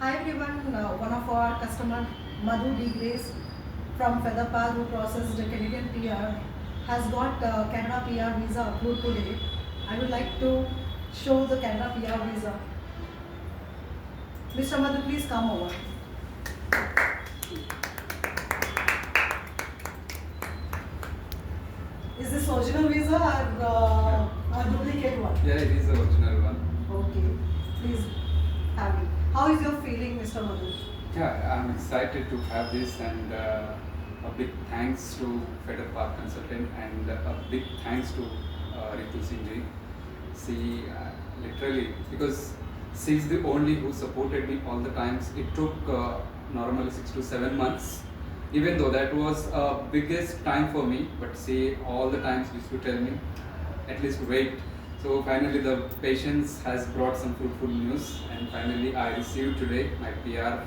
Hi everyone, one of our customer, Madhu Degrace from FederPath, who processed a Canadian PR, has got Canada PR visa approved today. I would like to show the Canada PR visa. Mr. Madhu, please come over. Is this original visa or a duplicate one? Yeah, it is the original one. Okay, please have it. How is your feeling, Mr. Madhu? Yeah, I'm excited to have this, and a big thanks to FederPath consultant, and a big thanks to Ritu Singh. She literally, because she's the only who supported me all the times. It took normally 6 to 7 months, even though that was biggest time for me, but she all the times used to tell me, at least wait. So finally the patience has brought some fruitful news, and finally I received today my PR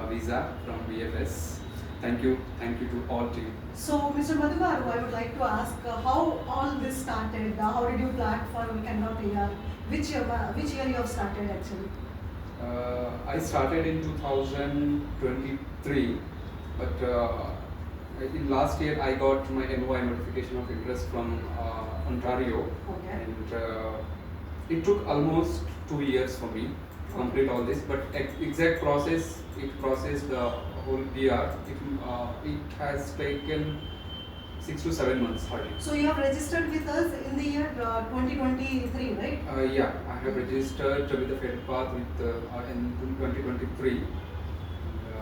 visa from BFS. Thank you to all team. So, Mr. Madhubaru, I would like to ask how all this started. How did you plan for Canada PR? Which year you have started actually? I started in 2023, but in last year I got my NOI notification of interest from Ontario, Okay. and it took almost 2 years for me to complete all this. But exact process, it processed the whole PR. It has taken 6 to 7 months hardly. So you have registered with us in the year 2023, right? Yeah, I have registered with the FederPath in 2023.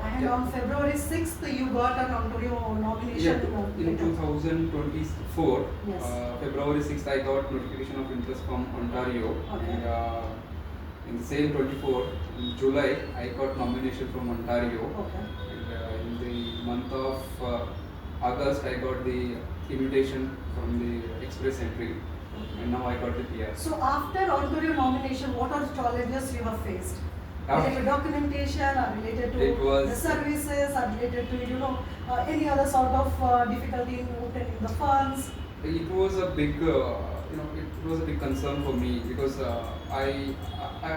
And yeah. on February 6th, you got an Ontario nomination. Yeah, in 2024, Yes. February 6th, I got notification of interest from Ontario. Okay. And in the same 24, in July, I got nomination from Ontario. Okay. And in the month of August, I got the invitation from the express entry. And now I got the PR. So after Ontario nomination, what are the challenges you have faced? Related to documentation, or related to the services, or related to any other sort of difficulty in obtaining the funds? It was a big, it was a big concern for me, because I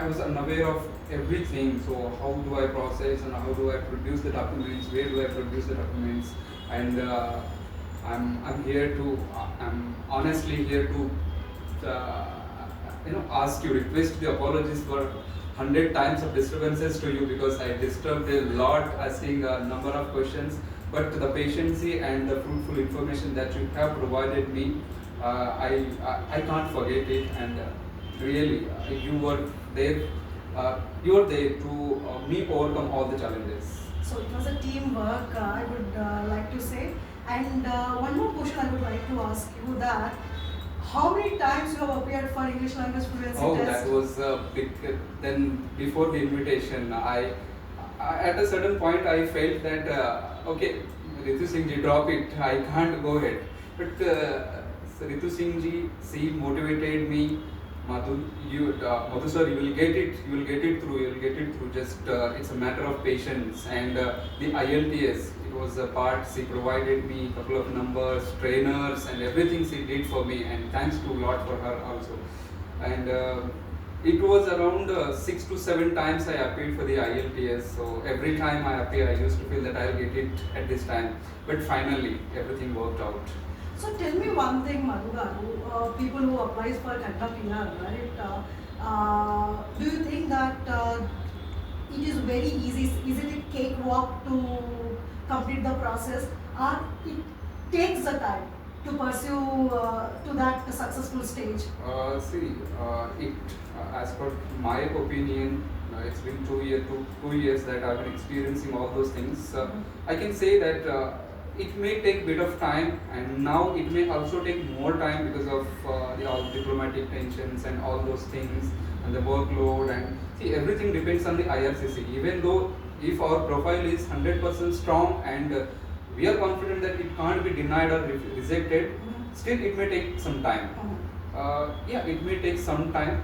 was unaware of everything. So how do I process, and how do I produce the documents? Where do I produce the documents? And I'm honestly here to ask you, request the apologies for 100 times of disturbances to you, because I disturbed a lot, asking a number of questions. But the patience and the fruitful information that you have provided me, I can't forget it. And really, you were there. You were there to me overcome all the challenges. So it was a teamwork, I would like to say. And one more question I would like to ask you, that how many times you have appeared for English language fluency test? That was a big. Then before the invitation, I at a certain point I felt that okay, Ritu Singh ji, drop it. I can't go ahead. But Ritu Singh ji, she motivated me. Madhu sir, you will get it. You will get it through. You will get it through. Just it's a matter of patience. And the IELTS, it was a part. She provided me a couple of numbers, trainers, and everything she did for me. And thanks to lot for her also. And it was around 6 to 7 times I appeared for the IELTS. So every time I appear, I used to feel that I'll get it at this time. But finally, everything worked out. So tell me one thing, Madhu Garu, people who applies for Canada PR, right? Do you think that it is very easy? Is it a cakewalk to complete the process, or it takes the time to pursue to that successful stage? As per my opinion, it's been 2 years that I've been experiencing all those things. I can say that it may take a bit of time, and now it may also take more time because of all diplomatic tensions and all those things, and the workload. And see, everything depends on the IRCC. Even though if our profile is 100% strong, and we are confident that it can't be denied or rejected, still it may take some time. It may take some time.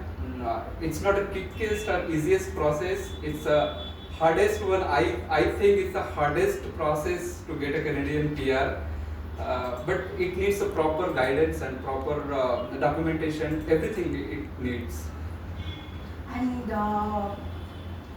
It's not a quickest or easiest process. It's a hardest one. I think it's the hardest process to get a Canadian PR. But it needs a proper guidance and proper documentation, everything it needs. And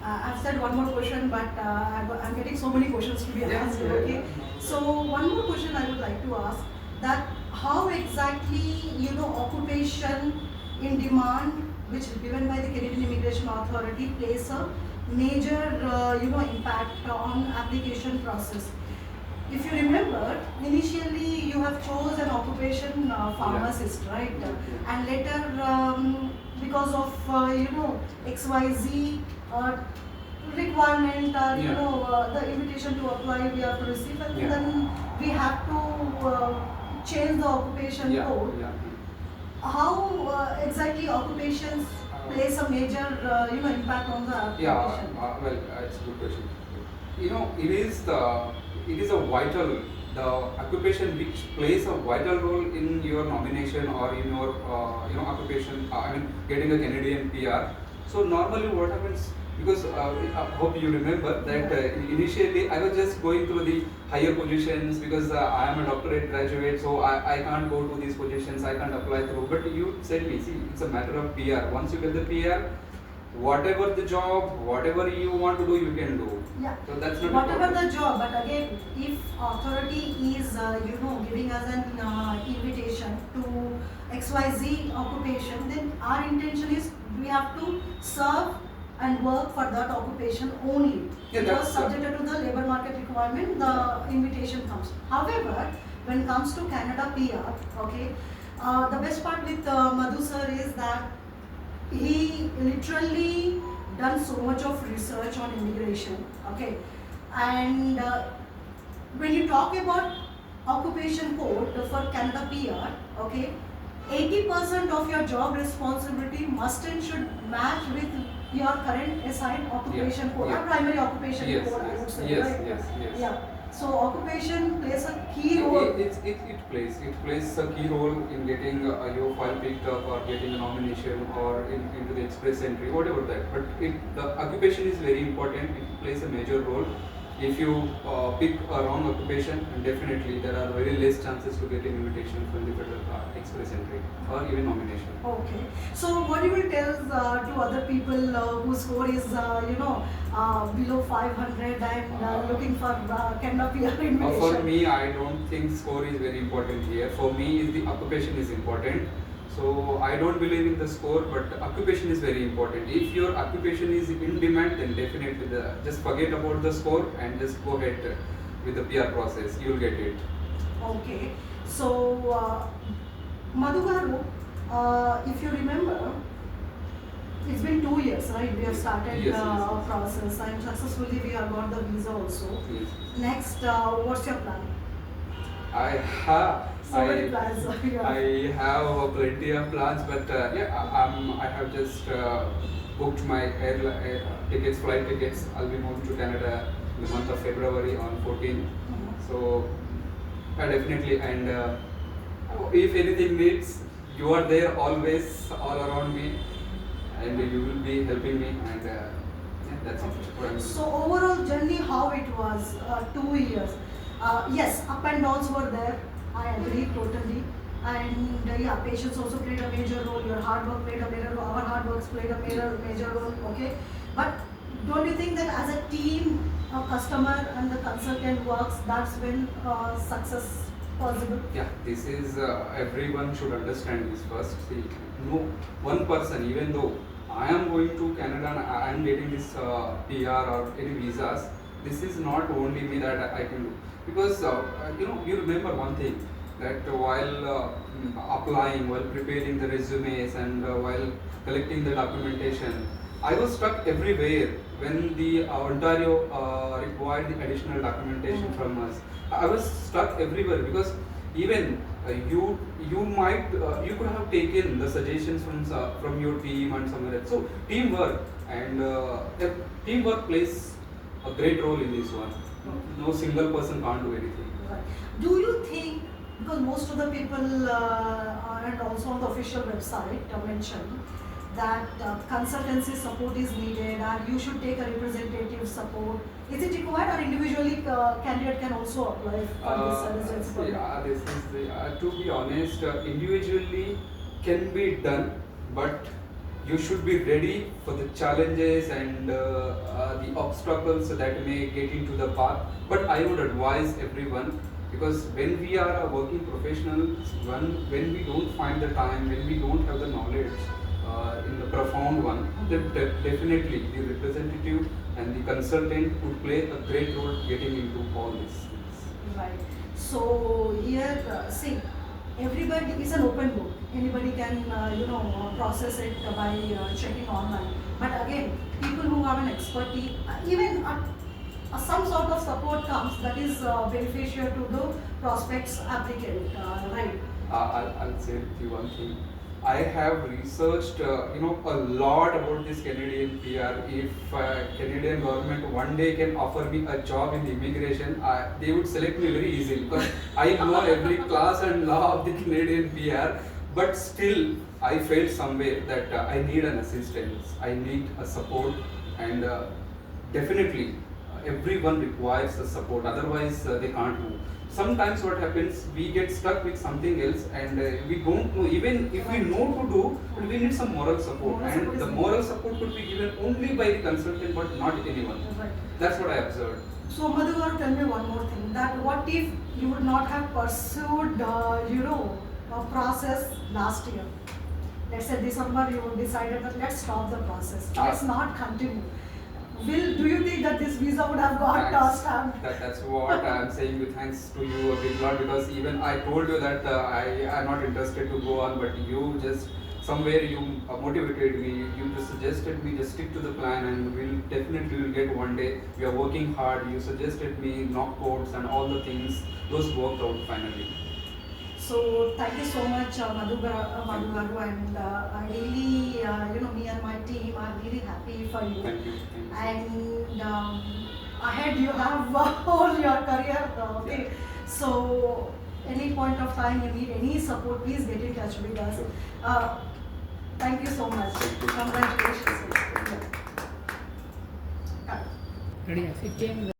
I've said one more question, but I'm getting so many questions to be asked. Okay. So one more question I would like to ask, that how exactly occupation in demand, which is given by the Canadian Immigration Authority, plays a major impact on application process. If you remember, initially you have chose an occupation pharmacist, right? And later, because of XYZ requirement, or the invitation to apply we have to receive, and then we have to change the occupation code. How exactly occupations plays a major impact on the application? Well, it's a good question. It is a vital, the occupation which plays a vital role in your nomination or in your occupation. Getting a Canadian PR. So normally what happens, because I hope you remember that initially I was just going through the higher positions because I am a doctorate graduate, so I can't go to these positions, I can't apply through. But you said me, see, it's a matter of PR. Once you get the PR, whatever the job, whatever you want to do, you can do. Yeah. So that's not whatever the job, but again, if authority is giving us an invitation to XYZ occupation, then our intention is we have to serve and work for that occupation only. Because subject to the labor market requirement, the invitation comes. However, when it comes to Canada PR, okay, the best part with Madhu sir is that he literally done so much of research on immigration, okay, and when you talk about occupation code for Canada PR, okay, 80% of your job responsibility must and should match with your current assigned occupation code, or primary occupation code, I would say, right? Yes. Yeah. So occupation plays a key role. It plays a key role in getting your file picked up or getting a nomination or into the express entry, whatever that. But the occupation is very important. It plays a major role. If you pick a wrong occupation, and definitely there are very less chances to get an invitation from the federal express entry or even nomination. Okay. So what you will tell to other people whose score is below 500 and looking for Canada PR invitation? For me, I don't think score is very important here. For me, is the occupation is important. So I don't believe in the score, but occupation is very important. If your occupation is in demand, then definitely just forget about the score and just go ahead with the PR process. You will get it. Okay. So Madhu garu, if you remember, it's been 2 years, right? We have started our process, and successfully we have got the visa also. Yes. Next, what's your plan? I have many plans. I have plenty of plans, but I have just booked my air tickets, flight tickets. I'll be moving to Canada in the month of February on 14th. So definitely, and if anything needs, you are there always, all around me, and you will be helping me, and that's it. So overall journey, how it was, 2 years. Yes, up and downs were there. I agree totally. And patience also played a major role. Your hard work played a major role. Our hard works played a major role. Okay, but don't you think that as a team, a customer and the consultant works, that's when success possible? Yeah, this is everyone should understand this first. See, no one person, even though I am going to Canada and I am getting this PR or any visas, this is not only me that I can do. Because you remember one thing, that while applying, while preparing the resumes and while collecting the documentation, I was stuck everywhere when the Ontario required the additional documentation from us. I was stuck everywhere because even you could have taken the suggestions from your team and somewhere else. So teamwork and teamwork plays a great role in this one. No single person can't do anything. Right. Do you think, because most of the people and also on the official website mention that consultancy support is needed and you should take a representative support, is it required or individually candidate can also apply for this residency? This is to be honest, individually can be done, but you should be ready for the challenges and the obstacles that may get into the path. But I would advise everyone, because when we are a working professional, when we don't find the time, when we don't have the knowledge in the profound one, then definitely the representative and the consultant would play a great role getting into all these things. Right. So here, see, everybody is an open book. Anybody can, process it by checking online. But again, people who have an expertise, even some sort of support comes that is beneficial to the prospects applicant, right? I'll say with you one thing. I have researched, a lot about this Canadian PR. If Canadian government one day can offer me a job in immigration, they would select me very easily, because I know every class and law of the Canadian PR. But still, I felt somewhere that I need an assistance, I need a support, and definitely everyone requires the support. Otherwise, they can't move. Sometimes what happens, we get stuck with something else, and we don't know, even if we know to do, but we need some moral support, and the moral support could be given only by the consultant, but not anyone. Right. That's what I observed. So Madhu, tell me one more thing, that what if you would not have pursued, a process last year? Let's say December, you decided that let's stop the process, let's not continue. Do you think that this visa would have got stamped? That's what I'm saying. With thanks to you a big lot, because even I told you that I am not interested to go on, but you just somewhere you motivated me. You just suggested me just stick to the plan, and we'll definitely will get one day. We are working hard. You suggested me knock codes and all the things. Those worked out finally. So thank you so much, Madhu Garu, and I really, me and my team are really happy for you. Thank you. And ahead you have all your career. Okay. Yeah. So any point of time you need any support, please get in touch with us. Sure. Thank you so much. Thank you. Congratulations. Thank you. Yeah. Ready? 15.